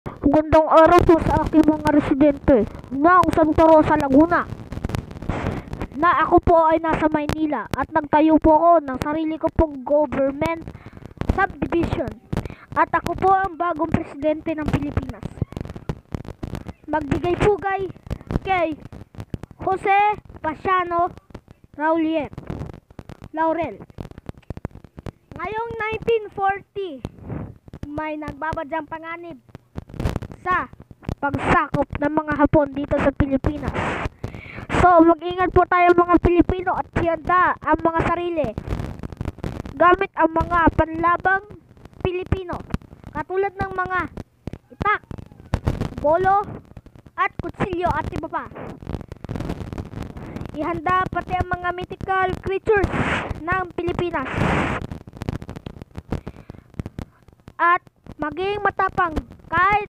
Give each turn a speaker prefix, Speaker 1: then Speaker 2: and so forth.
Speaker 1: Magandang araw po sa aking mga residente ng Santa Rosa, Laguna, na ako po ay nasa Maynila at nagtayo po ako ng sarili ko pong government subdivision at ako po ang bagong presidente ng Pilipinas. Magbigay pugay kay Jose Pasiano Laurel. Ngayong 1940, may nagbabadyang panganib sa pagsakop ng mga Hapon dito sa Pilipinas. So, mag-ingat po tayo mga Pilipino at handa ang mga sarili gamit ang mga panlabang Pilipino katulad ng mga itak, bolo, at kutsilyo at iba pa. Ihanda pati ang mga mythical creatures ng Pilipinas at maging matapang kahit